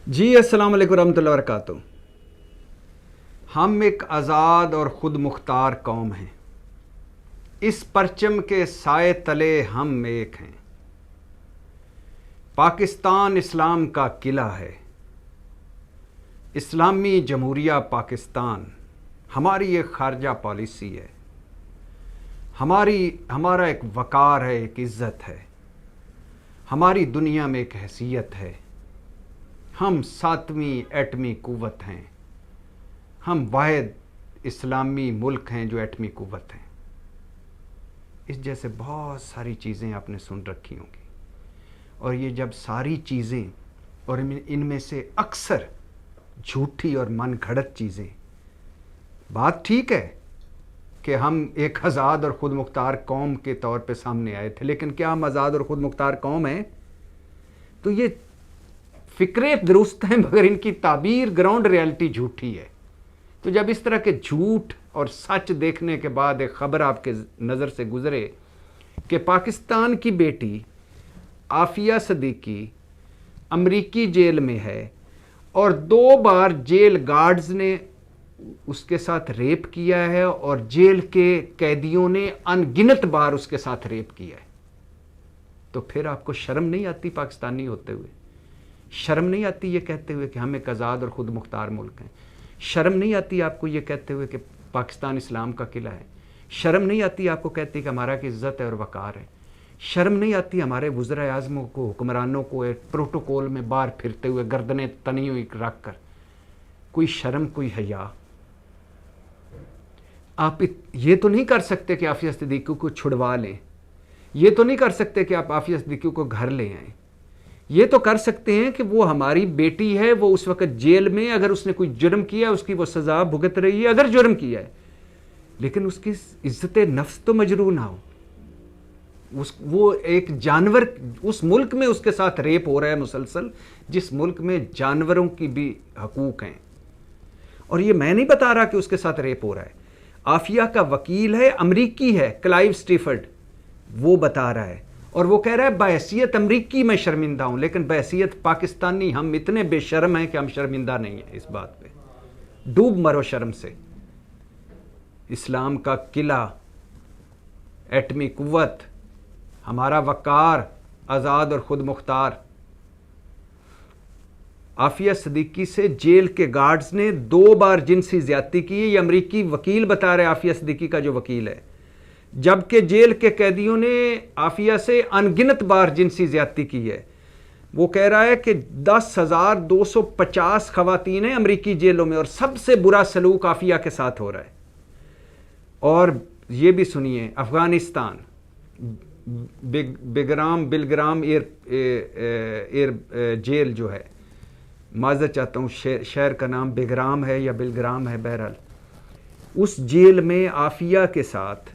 جی السلام علیکم ورحمۃ اللہ وبرکاتہ۔ ہم ایک آزاد اور خود مختار قوم ہیں، اس پرچم کے سائے تلے ہم ایک ہیں۔ پاکستان اسلام کا قلعہ ہے، اسلامی جمہوریہ پاکستان ہماری ایک خارجہ پالیسی ہے، ہمارا ایک وقار ہے، ایک عزت ہے، ہماری دنیا میں ایک حیثیت ہے۔ ہم 7ویں ایٹمی قوت ہیں، ہم واحد اسلامی ملک ہیں جو ایٹمی قوت ہیں۔ اس جیسے بہت ساری چیزیں آپ نے سن رکھی ہوں گی، اور یہ جب ساری چیزیں اور ان میں سے اکثر جھوٹی اور من گھڑت چیزیں، بات ٹھیک ہے کہ ہم ایک آزاد اور خود مختار قوم کے طور پہ سامنے آئے تھے، لیکن کیا ہم آزاد اور خود مختار قوم ہیں؟ تو یہ فکرے درست ہیں مگر ان کی تعبیر گراؤنڈ ریالٹی جھوٹی ہے۔ تو جب اس طرح کے جھوٹ اور سچ دیکھنے کے بعد ایک خبر آپ کے نظر سے گزرے کہ پاکستان کی بیٹی عافیہ صدیقی امریکی جیل میں ہے اور 2 بار جیل گارڈز نے اس کے ساتھ ریپ کیا ہے اور جیل کے قیدیوں نے ان گنت بار اس کے ساتھ ریپ کیا ہے، تو پھر آپ کو شرم نہیں آتی پاکستانی ہوتے ہوئے؟ شرم نہیں آتی یہ کہتے ہوئے کہ ہم ایک آزاد اور خود مختار ملک ہیں؟ شرم نہیں آتی آپ کو یہ کہتے ہوئے کہ پاکستان اسلام کا قلعہ ہے؟ شرم نہیں آتی آپ کو کہتے کہ ہمارا کی عزت ہے اور وقار ہے؟ شرم نہیں آتی ہمارے وزراء اعظموں کو، حکمرانوں کو ایک پروٹوکول میں باہر پھرتے ہوئے گردنیں تنی ہوئی رکھ کر؟ کوئی شرم، کوئی حیا؟ آپ یہ تو نہیں کر سکتے کہ عافیہ صدیقی کو چھڑوا لیں، یہ تو نہیں کر سکتے کہ آپ عافیہ صدیقی کو گھر لے آئیں۔ یہ تو کر سکتے ہیں کہ وہ ہماری بیٹی ہے، وہ اس وقت جیل میں، اگر اس نے کوئی جرم کیا اس کی وہ سزا بھگت رہی ہے اگر جرم کیا ہے، لیکن اس کی عزت نفس تو مجروح نہ ہو۔ وہ ایک جانور، اس ملک میں اس کے ساتھ ریپ ہو رہا ہے مسلسل، جس ملک میں جانوروں کی بھی حقوق ہیں، اور یہ میں نہیں بتا رہا کہ اس کے ساتھ ریپ ہو رہا ہے۔ عافیہ کا وکیل ہے، امریکی ہے، کلائیو سٹیفرڈ، وہ بتا رہا ہے، اور وہ کہہ رہا ہے بحیثیت امریکی میں شرمندہ ہوں، لیکن بحیثیت پاکستانی ہم اتنے بے شرم ہیں کہ ہم شرمندہ نہیں ہیں اس بات پہ۔ ڈوب مرو شرم سے۔ اسلام کا قلعہ، ایٹمی قوت، ہمارا وقار، آزاد اور خود مختار۔ عافیہ صدیقی سے جیل کے گارڈز نے 2 بار جنسی زیادتی کی ہے، یہ امریکی وکیل بتا رہے عافیہ صدیقی کا جو وکیل ہے، جبکہ جیل کے قیدیوں نے عافیہ سے ان گنت بار جنسی زیادتی کی ہے۔ وہ کہہ رہا ہے کہ 10,250 خواتین ہیں امریکی جیلوں میں، اور سب سے برا سلوک عافیہ کے ساتھ ہو رہا ہے۔ اور یہ بھی سنیے، افغانستان، بلگرام ایئر جیل جو ہے، معذرت چاہتا ہوں شہر کا نام بگرام ہے یا بلگرام ہے، بہرحال اس جیل میں عافیہ کے ساتھ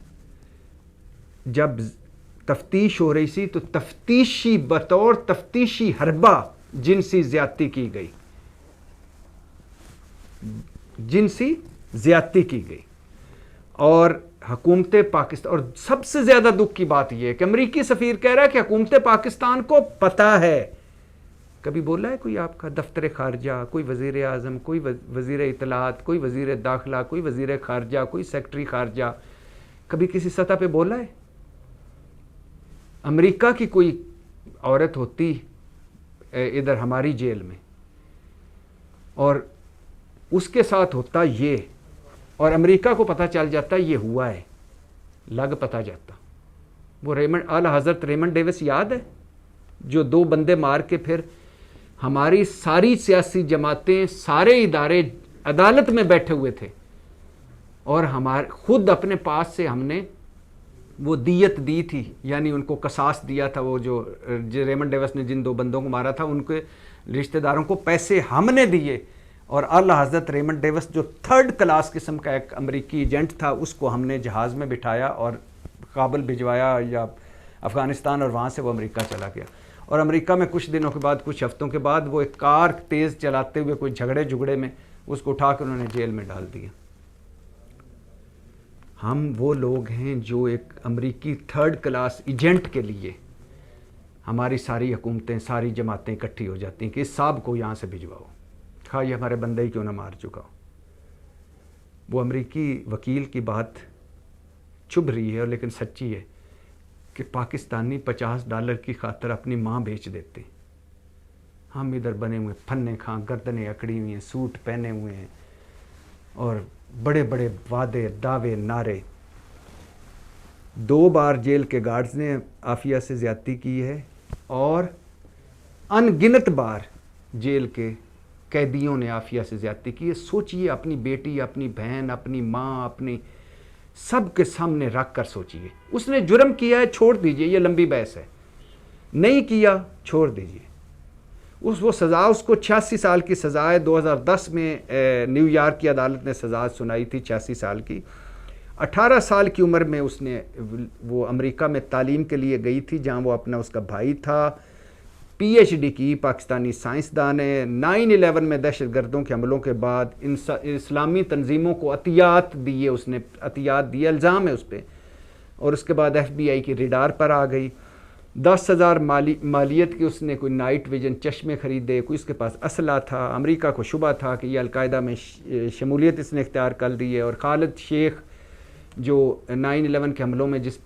جب تفتیش ہو رہی تھی تو بطور تفتیشی حربہ جنسی زیادتی کی گئی، جنسی زیادتی کی گئی۔ اور حکومت پاکستان، اور سب سے زیادہ دکھ کی بات یہ ہے کہ امریکی سفیر کہہ رہا ہے کہ حکومت پاکستان کو پتہ ہے۔ کبھی بولا ہے کوئی آپ کا دفتر خارجہ، کوئی وزیر اعظم، کوئی وزیر اطلاعات، کوئی وزیر داخلہ، کوئی وزیر خارجہ، کوئی سیکرٹری خارجہ، کبھی کسی سطح پہ بولا ہے؟ امریکہ کی کوئی عورت ہوتی ادھر ہماری جیل میں اور اس کے ساتھ ہوتا یہ، اور امریکہ کو پتہ چل جاتا یہ ہوا ہے، لگ پتہ جاتا۔ وہ اعلیٰ حضرت ریمنڈ ڈیوس یاد ہے، جو 2 بندے مار کے پھر ہماری ساری سیاسی جماعتیں، سارے ادارے عدالت میں بیٹھے ہوئے تھے، اور خود اپنے پاس سے ہم نے وہ دیت دی تھی، یعنی ان کو قصاص دیا تھا۔ وہ جو ریمنڈ ڈیوس نے جن 2 بندوں کو مارا تھا، ان کے رشتہ داروں کو پیسے ہم نے دیے، اور اعلیٰ حضرت ریمنڈ ڈیوس جو 3rd کلاس قسم کا ایک امریکی ایجنٹ تھا، اس کو ہم نے جہاز میں بٹھایا اور کابل بھجوایا یا افغانستان، اور وہاں سے وہ امریکہ چلا گیا۔ اور امریکہ میں کچھ دنوں کے بعد، کچھ ہفتوں کے بعد، وہ ایک کار تیز چلاتے ہوئے کوئی جھگڑے میں اس کو اٹھا کے انہوں نے جیل میں ڈال دیا۔ ہم وہ لوگ ہیں جو ایک امریکی 3rd کلاس ایجنٹ کے لیے ہماری ساری حکومتیں ساری جماعتیں اکٹھی ہو جاتی ہیں کہ اس صاحب کو یہاں سے بھجواؤ، خواہ یہ ہمارے بندے ہی کیوں نہ مار چکا ہو۔ وہ امریکی وکیل کی بات چبھ رہی ہے لیکن سچی ہے کہ پاکستانی $50 کی خاطر اپنی ماں بیچ دیتے، ہم ادھر بنے ہوئے پھنے کھاں، گردنیں اکڑی ہوئی ہیں، سوٹ پہنے ہوئے ہیں اور بڑے بڑے وعدے دعوے نعرے۔ 2 بار جیل کے گارڈز نے عافیہ سے زیادتی کی ہے اور ان گنت بار جیل کے قیدیوں نے عافیہ سے زیادتی کی ہے۔ سوچئے، اپنی بیٹی، اپنی بہن، اپنی ماں، اپنی سب کے سامنے رکھ کر سوچئے۔ اس نے جرم کیا ہے، چھوڑ دیجئے، یہ لمبی بحث ہے، نہیں کیا چھوڑ دیجئے۔ وہ سزا اس کو 86 سال کی سزا ہے۔ 2010 میں نیو یارک کی عدالت نے سزا سنائی تھی 86 سال کی۔ 18 سال کی عمر میں اس نے وہ امریکہ میں تعلیم کے لیے گئی تھی جہاں وہ اپنا اس کا بھائی تھا، PhD کی، پاکستانی سائنسدان ہے۔ 9/11 میں دہشت گردوں کے حملوں کے بعد اسلامی تنظیموں کو عطیات دیے، اس نے عطیات دیے، الزام ہے اس پہ، اور اس کے بعد FBI کی ریڈار پر آ گئی۔ 10,000 مالیت کی اس نے کوئی نائٹ ویژن چشمے خریدے، کوئی اس کے پاس اسلحہ تھا۔ امریکہ کو شبہ تھا کہ یہ القاعدہ میں شمولیت اس نے اختیار کر لی ہے، اور خالد شیخ جو 9/11 کے حملوں میں جس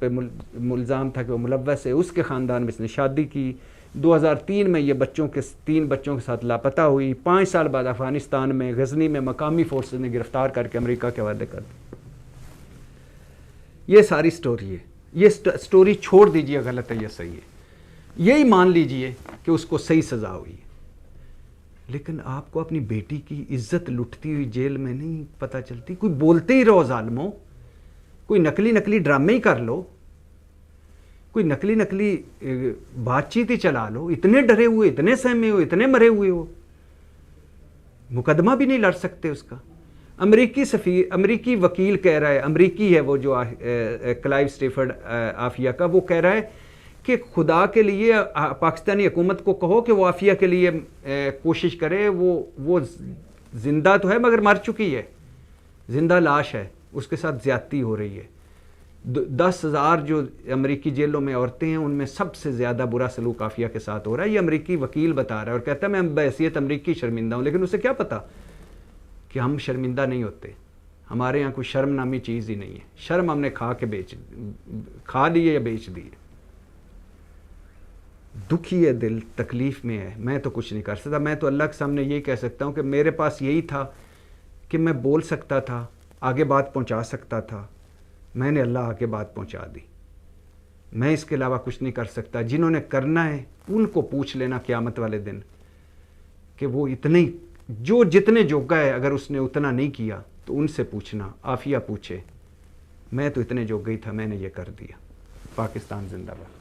پہ ملزام تھا کہ وہ ملوث ہے، اس کے خاندان میں اس نے شادی کی۔ 2003 میں یہ 3 بچوں کے ساتھ لاپتہ ہوئی۔ 5 سال بعد افغانستان میں غزنی میں مقامی فورسز نے گرفتار کر کے امریکہ کے حوالے کر دی۔ یہ ساری سٹوری ہے۔ یہ سٹوری چھوڑ دیجئے غلط ہے یا صحیح ہے، یہی مان لیجئے کہ اس کو صحیح سزا ہوئی ہے، لیکن آپ کو اپنی بیٹی کی عزت لٹتی ہوئی جیل میں نہیں پتہ چلتی؟ کوئی بولتے ہی رہو ظالموں، کوئی نقلی ڈرامے ہی کر لو، کوئی نقلی بات چیت ہی چلا لو، اتنے ڈرے ہوئے، اتنے سہمے ہوئے، اتنے مرے ہوئے ہو، مقدمہ بھی نہیں لڑ سکتے اس کا۔ امریکی وکیل کہہ رہا ہے، امریکی ہے وہ جو کلائیو اسٹیفرڈ عافیہ کا، وہ کہہ رہا ہے کہ خدا کے لیے پاکستانی حکومت کو کہو کہ وہ عافیہ کے لیے کوشش کرے، وہ زندہ تو ہے مگر مر چکی ہے، زندہ لاش ہے، اس کے ساتھ زیادتی ہو رہی ہے۔ 10,000 جو امریکی جیلوں میں عورتیں ہیں ان میں سب سے زیادہ برا سلوک عافیہ کے ساتھ ہو رہا ہے۔ یہ امریکی وکیل بتا رہا ہے اور کہتا ہے میں بحیثیت امریکی شرمندہ ہوں، لیکن اسے کیا پتا کہ ہم شرمندہ نہیں ہوتے، ہمارے یہاں کوئی شرم نامی چیز ہی نہیں ہے۔ شرم ہم نے کھا لی ہے یا بیچ دی ہے۔ دکھی ہے دل، تکلیف میں ہے، میں تو کچھ نہیں کر سکتا۔ میں تو اللہ کے سامنے یہی کہہ سکتا ہوں کہ میرے پاس یہی تھا کہ میں بول سکتا تھا، آگے بات پہنچا سکتا تھا، میں نے اللہ آگے بات پہنچا دی۔ میں اس کے علاوہ کچھ نہیں کر سکتا۔ جنہوں نے کرنا ہے ان کو پوچھ لینا قیامت والے دن کہ وہ جتنے جوگا ہے، اگر اس نے اتنا نہیں کیا تو ان سے پوچھنا، عافیہ پوچھے، میں تو اتنے جوگا ہی تھا، میں نے یہ کر دیا۔ پاکستان زندہ باد۔